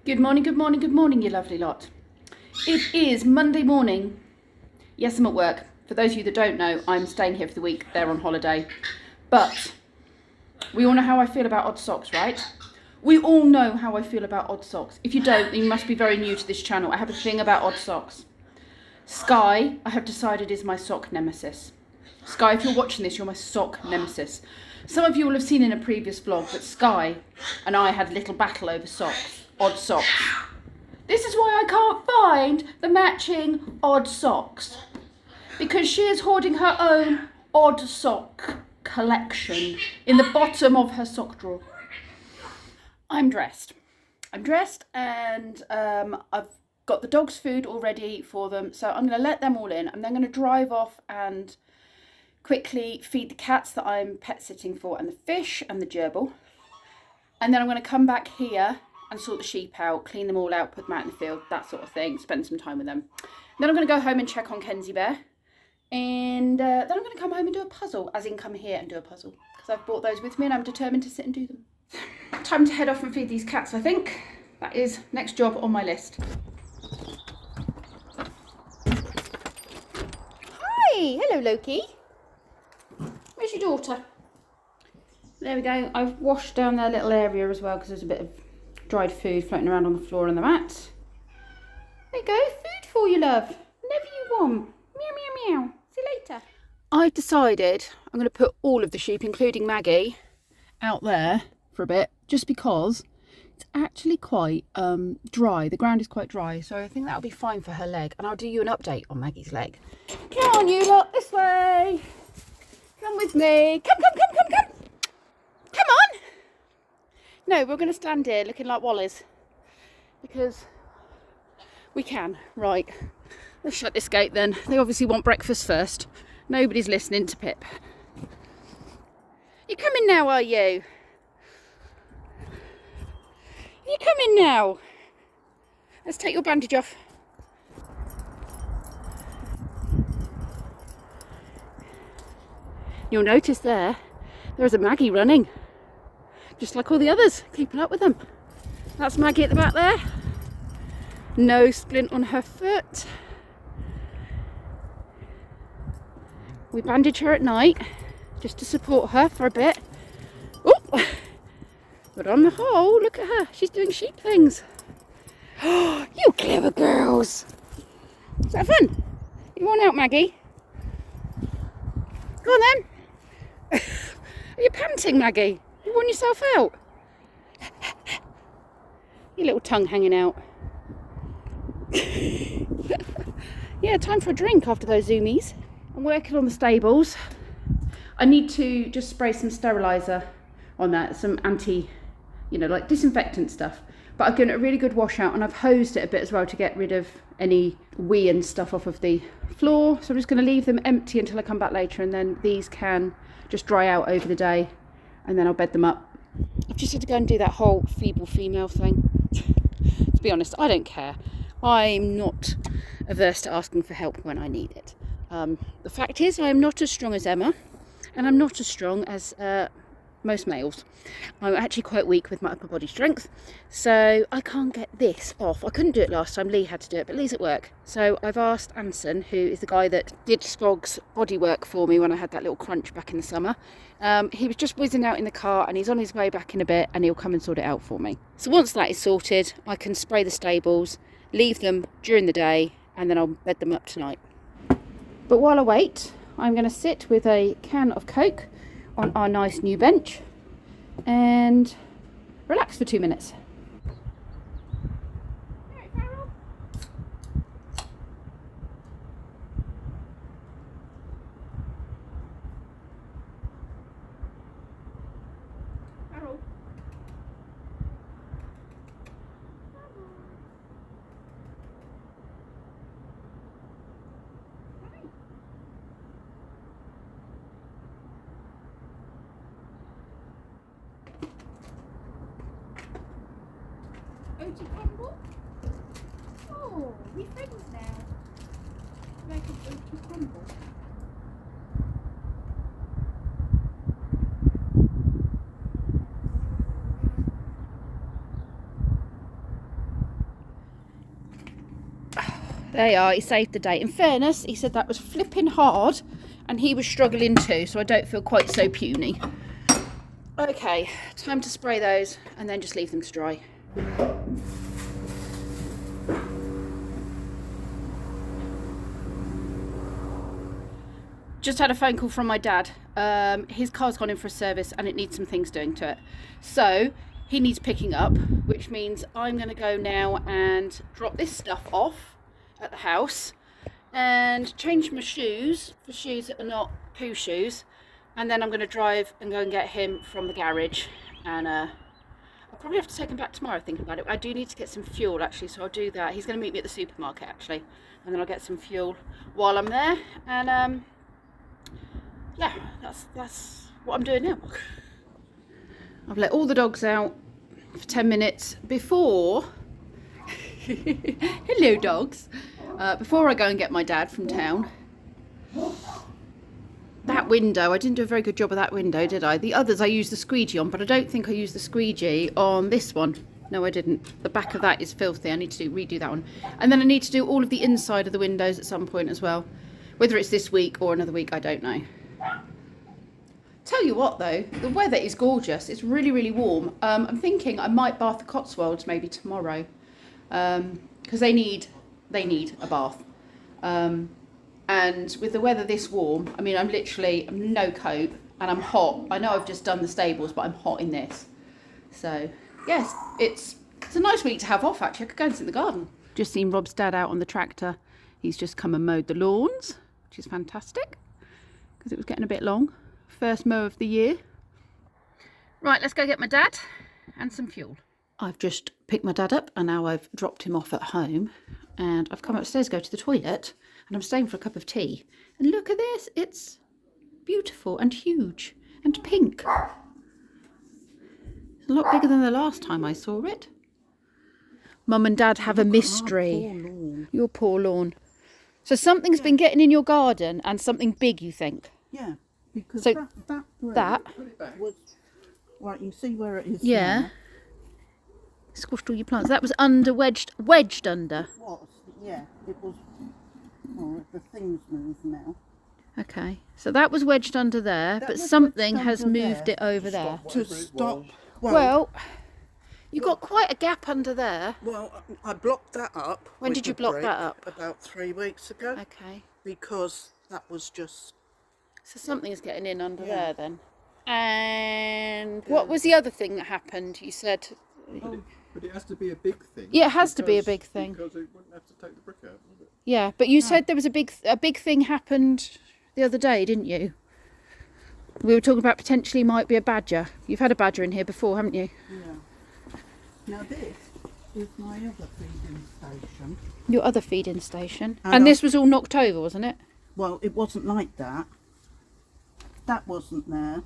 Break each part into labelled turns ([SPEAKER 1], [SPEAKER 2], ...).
[SPEAKER 1] Good morning, good morning, good morning, you lovely lot. It is Monday morning. Yes, I'm at work. For those of you that don't know, I'm staying here for the week. They're on holiday. But we all know how I feel about odd socks, right? We all know how I feel about odd socks. If you don't, then you must be very new to this channel. I have a thing about odd socks. Sky, I have decided, is my sock nemesis. Sky, if you're watching this, you're my sock nemesis. Some of you will have seen in a previous vlog that Sky and I had a little battle over socks. Odd socks. This is why I can't find the matching odd socks. Because she is hoarding her own odd sock collection in the bottom of her sock drawer. I'm dressed. And I've got the dogs' food all ready for them. So I'm going to let them all in. I'm then going to drive off and quickly feed the cats that I'm pet sitting for and the fish and the gerbil. And then I'm going to come back here and sort the sheep out, clean them all out, put them out in the field, that sort of thing, spend some time with them. Then I'm going to go home and check on Kenzie Bear. And then I'm going to come home and do a puzzle, as in come here and do a puzzle. Because I've brought those with me and I'm determined to sit and do them. Time to head off and feed these cats, I think. That is next job on my list. Hi! Hello, Loki. Where's your daughter? There we go. I've washed down their little area as well because there's a bit of dried food floating around on the floor and the mat. There you go, food for you, love. Whenever you want. Meow, meow, meow. See you later. I've decided I'm going to put all of the sheep, including Maggie, out there for a bit, just because it's actually quite dry. The ground is quite dry, so I think that'll be fine for her leg. And I'll do you an update on Maggie's leg. Come on, you lot, this way. Come with me. Come. Come on. No, we're going to stand here looking like Wallies because we can. Right, let's shut this gate then. They obviously want breakfast first. Nobody's listening to Pip. You coming now, are you? You coming now? Let's take your bandage off. You'll notice there's a Maggie running. Just like all the others, keeping up with them. That's Maggie at the back there. No splint on her foot. We bandage her at night, just to support her for a bit. Oh, but on the whole, look at her. She's doing sheep things. Oh, you clever girls. Is that fun? You want out, Maggie? Go on then. Are you panting, Maggie? You worn yourself out? Your little tongue hanging out. Yeah, time for a drink after those zoomies. I'm working on the stables. I need to just spray some steriliser on that, some like disinfectant stuff. But I've given it a really good wash out and I've hosed it a bit as well to get rid of any wee and stuff off of the floor. So I'm just going to leave them empty until I come back later, and then these can just dry out over the day. And then I'll bed them up. I've just had to go and do that whole feeble female thing. To be honest, I don't care. I'm not averse to asking for help when I need it. The fact is, I am not as strong as Emma, and I'm not as strong as most males. I'm actually quite weak with my upper body strength, so I can't get this off. I couldn't do it last time. Lee had to do it, but Lee's at work. So I've asked Anson, who is the guy that did Spog's body work for me when I had that little crunch back in the summer. He was just whizzing out in the car and he's on his way back in a bit, and he'll come and sort it out for me. So once that is sorted, I can spray the stables, leave them during the day, and then I'll bed them up tonight. But while I wait, I'm going to sit with a can of Coke on our nice new bench and relax for 2 minutes. Oh, we're friends now. Like an oaty crumble. They are. He saved the day. In fairness, he said that was flipping hard and he was struggling too, so I don't feel quite so puny. Okay, time to spray those and then just leave them to dry. Just had a phone call from my dad. His car's gone in for a service and it needs some things doing to it. So he needs picking up, which means I'm going to go now and drop this stuff off at the house and change my shoes for shoes that are not poo shoes. And then I'm going to drive and go and get him from the garage. And I'll probably have to take him back tomorrow thinking about it. I do need to get some fuel actually, so I'll do that. He's going to meet me at the supermarket actually. And then I'll get some fuel while I'm there. And yeah, that's what I'm doing now. I've let all the dogs out for 10 minutes before hello dogs, before I go and get my dad from town. That window, I didn't do a very good job of that window, did I? The others I used the squeegee on, but I don't think I used the squeegee on this one. No, I didn't. The back of that is filthy. I need to redo that one. And then I need to do all of the inside of the windows at some point as well. Whether it's this week or another week, I don't know. Tell you what though, the weather is gorgeous. It's really, really warm. I'm thinking I might bath the Cotswolds maybe tomorrow, because they need a bath. And with the weather this warm, I mean, I'm no coat and I'm hot. I know I've just done the stables, but I'm hot in this. So yes, it's a nice week to have off actually. I could go and sit in the garden. Just seen Rob's dad out on the tractor. He's just come and mowed the lawns, which is fantastic because it was getting a bit long. First mow of the year. Right, let's go get my dad and some fuel. I've just picked my dad up and now I've dropped him off at home and I've come upstairs to go to the toilet and I'm staying for a cup of tea. And look at this, it's beautiful and huge and pink. It's a lot bigger than the last time I saw it. Mum and Dad have a mystery. Your poor lawn. So something's been getting in your garden and something big, you think?
[SPEAKER 2] Yeah. Because
[SPEAKER 1] so
[SPEAKER 2] that was, right, you see where it is.
[SPEAKER 1] Yeah.
[SPEAKER 2] Now?
[SPEAKER 1] Squashed all your plants. That was wedged under.
[SPEAKER 2] It was, yeah. It was. Oh, the thing's moved now.
[SPEAKER 1] Okay, so that was wedged under there, but something has moved it over there.
[SPEAKER 2] To stop.
[SPEAKER 1] Well, you got quite a gap under there.
[SPEAKER 2] Well, I blocked that up.
[SPEAKER 1] When did you block that up?
[SPEAKER 2] About 3 weeks ago.
[SPEAKER 1] Okay.
[SPEAKER 2] Because that was just.
[SPEAKER 1] So something's getting in under there then. And what was the other thing that happened? You said.
[SPEAKER 3] But it has to be a big thing.
[SPEAKER 1] Yeah, it has to be a big thing.
[SPEAKER 3] Because it wouldn't have to take the brick out, would it?
[SPEAKER 1] Yeah, but you said there was a big thing happened the other day, didn't you? We were talking about potentially might be a badger. You've had a badger in here before, haven't you?
[SPEAKER 2] Yeah. Now this is my other feeding station.
[SPEAKER 1] Your other feeding station. And this was all knocked over, wasn't it?
[SPEAKER 2] Well, it wasn't like that. That wasn't there.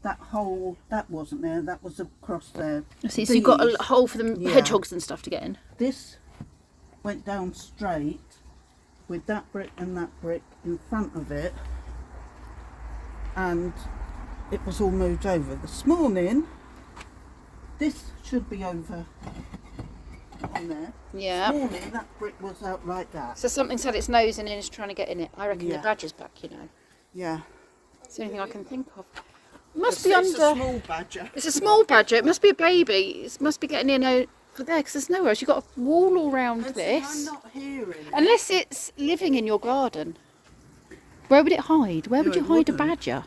[SPEAKER 2] That hole, that wasn't there. That was across there.
[SPEAKER 1] I see, so you've got a hole for the hedgehogs and stuff to get in.
[SPEAKER 2] This went down straight with that brick and that brick in front of it. And it was all moved over. This morning, this should be over on there.
[SPEAKER 1] Yeah.
[SPEAKER 2] This morning, that brick was out like that.
[SPEAKER 1] So something's had its nose in and is trying to get in it. I reckon the badger's back, you know.
[SPEAKER 2] Yeah.
[SPEAKER 1] It's the only thing I can think of. It must be under.
[SPEAKER 2] It's a small badger.
[SPEAKER 1] It's a small badger. It must be a baby. It must be getting in over there because there's nowhere else. You've got a wall all around this.
[SPEAKER 2] I'm not hearing.
[SPEAKER 1] Unless it's living in your garden. Where would it hide? Where would you hide a badger?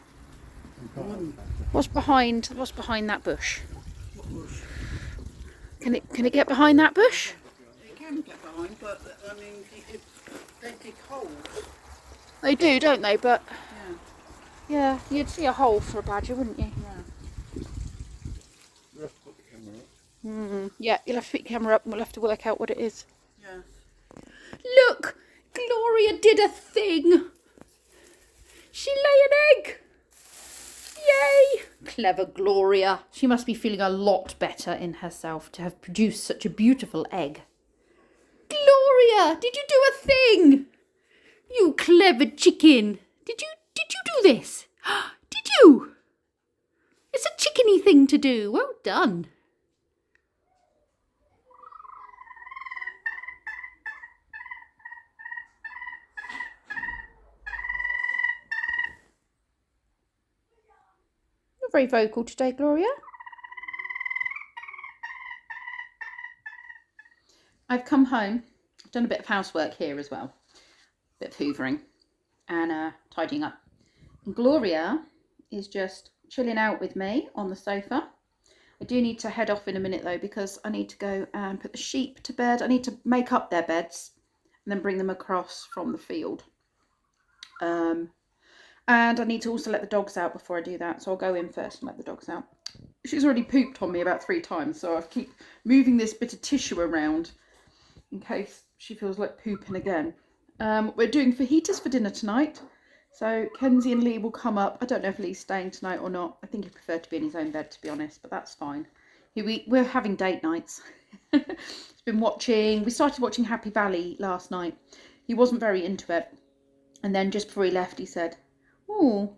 [SPEAKER 1] What's behind that bush?
[SPEAKER 2] What bush?
[SPEAKER 1] Can it get behind that bush?
[SPEAKER 2] It can get behind, but I mean, they dig holes.
[SPEAKER 1] They do, don't they? But
[SPEAKER 2] Yeah.
[SPEAKER 1] yeah, you'd see a hole for a badger, wouldn't you?
[SPEAKER 2] Yeah.
[SPEAKER 3] You have to put the camera up.
[SPEAKER 1] Yeah, you'll have to put your camera up and we'll have to work out what it is.
[SPEAKER 2] Yeah.
[SPEAKER 1] Look! Gloria did a thing! She lay an egg! Yay! Clever Gloria. She must be feeling a lot better in herself to have produced such a beautiful egg. Gloria! Did you do a thing? You clever chicken! Did you do this? Did you? It's a chickeny thing to do. Well done. very vocal today, Gloria. I've come home. I've done a bit of housework here as well. A bit of hoovering and tidying up. And Gloria is just chilling out with me on the sofa. I do need to head off in a minute though, because I need to go and put the sheep to bed. I need to make up their beds and then bring them across from the field. And I need to also let the dogs out before I do that. So I'll go in first and let the dogs out. She's already pooped on me about 3 times. So I keep moving this bit of tissue around in case she feels like pooping again. We're doing fajitas for dinner tonight. So Kenzie and Lee will come up. I don't know if Lee's staying tonight or not. I think he preferred to be in his own bed, to be honest, but that's fine. We're having date nights. He's been watching. We started watching Happy Valley last night. He wasn't very into it. And then just before he left, he said, oh,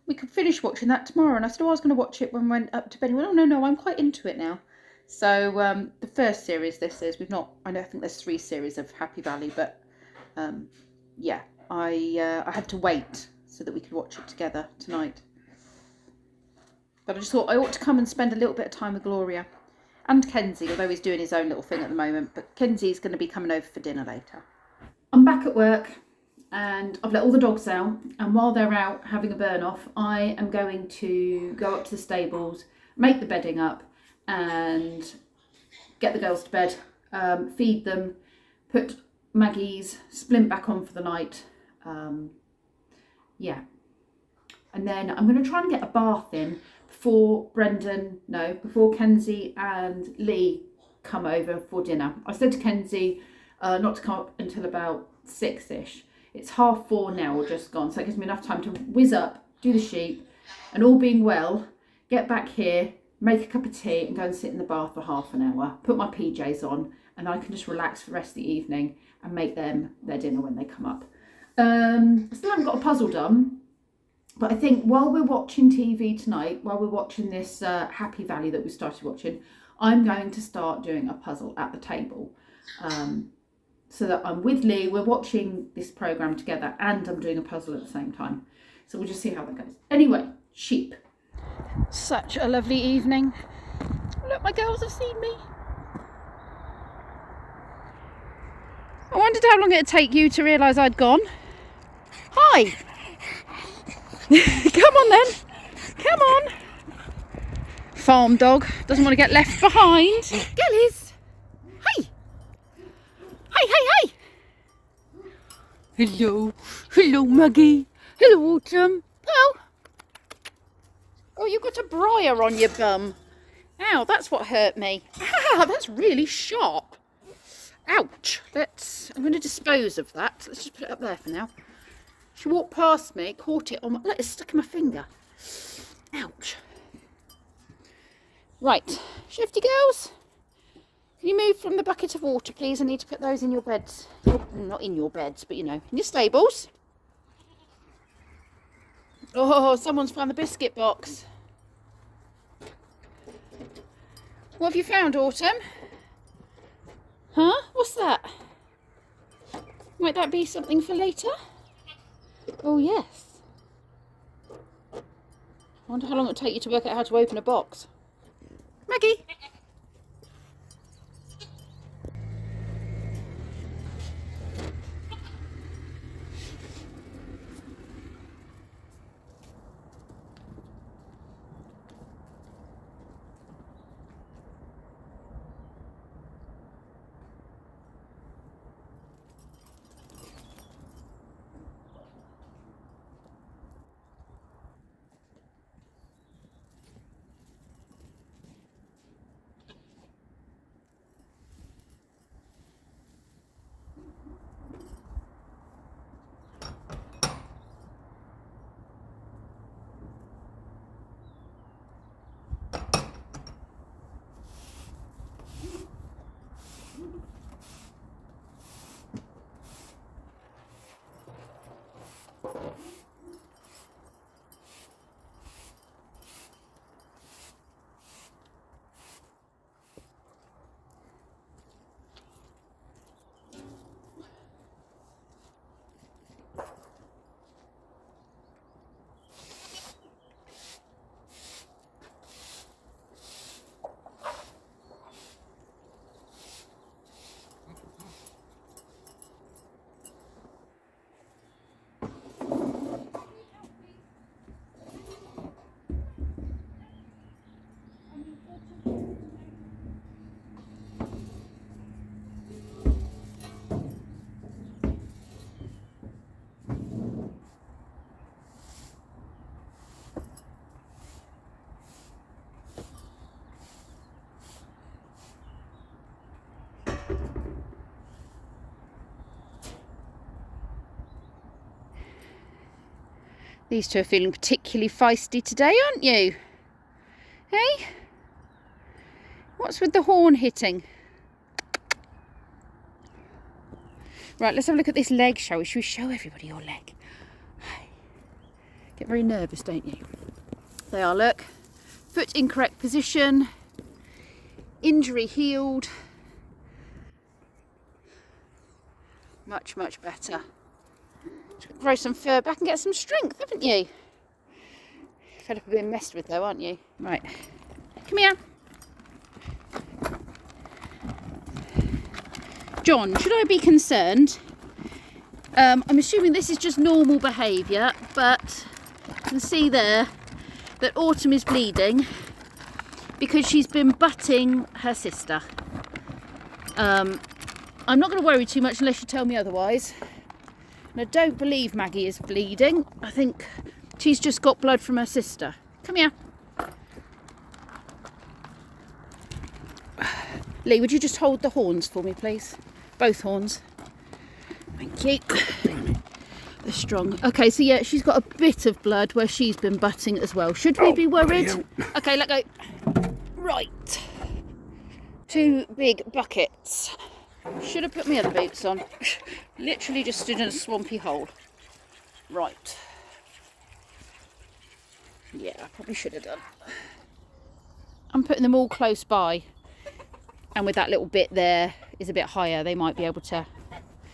[SPEAKER 1] we could finish watching that tomorrow. And I said, oh, I was going to watch it when we went up to bed. He went, oh, no, I'm quite into it now. So the first series this is, I think there's 3 series of Happy Valley, but yeah, I had to wait so that we could watch it together tonight. But I just thought I ought to come and spend a little bit of time with Gloria and Kenzie, although he's doing his own little thing at the moment. But Kenzie's going to be coming over for dinner later. I'm back at work and I've let all the dogs out. And while they're out having a burn off, I am going to go up to the stables, make the bedding up and get the girls to bed, feed them, put Maggie's splint back on for the night. Yeah, and then I'm going to try and get a bath in before Kenzie and Lee come over for dinner. I said to Kenzie not to come up until about 6ish. It's 4:30 now, or just gone, so it gives me enough time to whiz up, do the sheep, and all being well, get back here, make a cup of tea and go and sit in the bath for half an hour, put my PJs on, and I can just relax for the rest of the evening and make them their dinner when they come up. I still haven't got a puzzle done, but I think while we're watching TV tonight, while we're watching this Happy Valley that we started watching, I'm going to start doing a puzzle at the table. So that I'm with Lee, we're watching this programme together and I'm doing a puzzle at the same time. So we'll just see how that goes. Anyway, sheep. Such a lovely evening. Look, my girls have seen me. I wondered how long it'd take you to realise I'd gone. Hi! Come on then. Come on. Farm dog. Doesn't want to get left behind. Gillies! Hey! Hey! Hello. Hello, Maggie. Hello, Autumn. Oh. Oh, you've got a briar on your bum. Ow, that's what hurt me. Ah, that's really sharp. Ouch. I'm going to dispose of that. Let's just put it up there for now. She walked past me, caught it on it's stuck in my finger. Ouch. Right, Shifty girls. Can you move from the bucket of water, please? I need to put those in your beds. Not in your beds, but you know, in your stables. Oh, someone's found the biscuit box. What have you found, Autumn? Huh? What's that? Might that be something for later? Oh, yes. I wonder how long it'll take you to work out how to open a box. Maggie! These two are feeling particularly feisty today, aren't you? Hey? What's with the horn hitting? Right, let's have a look at this leg, shall we? Should we show everybody your leg? Get very nervous, don't you? They are, look. Foot in correct position. Injury healed. Much, much better. Grow some fur back and get some strength, haven't you? Fed up a bit messed with though, aren't you? Right. Come here. John, should I be concerned? I'm assuming this is just normal behaviour, but you can see there that Autumn is bleeding because she's been butting her sister. I'm not going to worry too much unless you tell me otherwise. And I don't believe Maggie is bleeding. I think she's just got blood from her sister. Come here. Lee, would you just hold the horns for me, please? Both horns. Thank you. They're strong. Okay, so yeah, she's got a bit of blood where she's been butting as well. Should we be worried? Okay, let go. Right. 2 big buckets. Should have put my other boots on. Literally just stood in a swampy hole. Right. Yeah, I probably should have done. I'm putting them all close by. And with that little bit there is a bit higher, they might be able to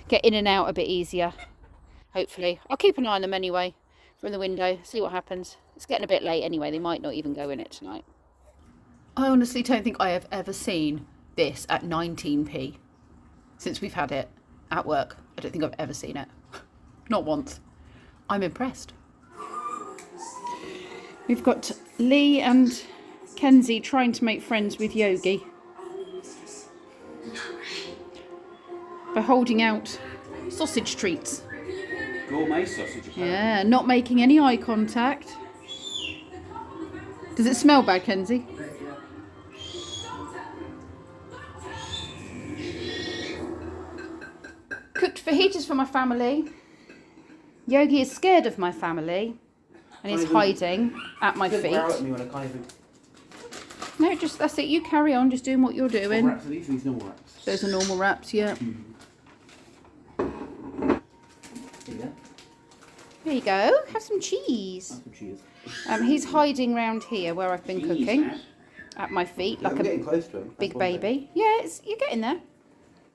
[SPEAKER 1] get in and out a bit easier. Hopefully. I'll keep an eye on them anyway from the window, see what happens. It's getting a bit late anyway, they might not even go in it tonight. I honestly don't think I have ever seen this at 19p since we've had it at work. I don't think I've ever seen it. Not once. I'm impressed. We've got Lee and Kenzie trying to make friends with Yogi by holding out sausage treats.
[SPEAKER 3] Gourmet sausage, apparently.
[SPEAKER 1] Yeah, not making any eye contact. Does it smell bad, Kenzie? Cooked fajitas for my family. Yogi is scared of my family and is hiding at my feet. No, just that's it. You carry on, just doing what you're doing.
[SPEAKER 3] What wraps are these? These normal wraps.
[SPEAKER 1] Those are normal wraps, yeah. There you go. Have some cheese.
[SPEAKER 3] Have some cheese.
[SPEAKER 1] He's hiding round here where I've been cooking, at my feet, like a
[SPEAKER 3] getting close to him.
[SPEAKER 1] big baby. Yeah, you're getting there.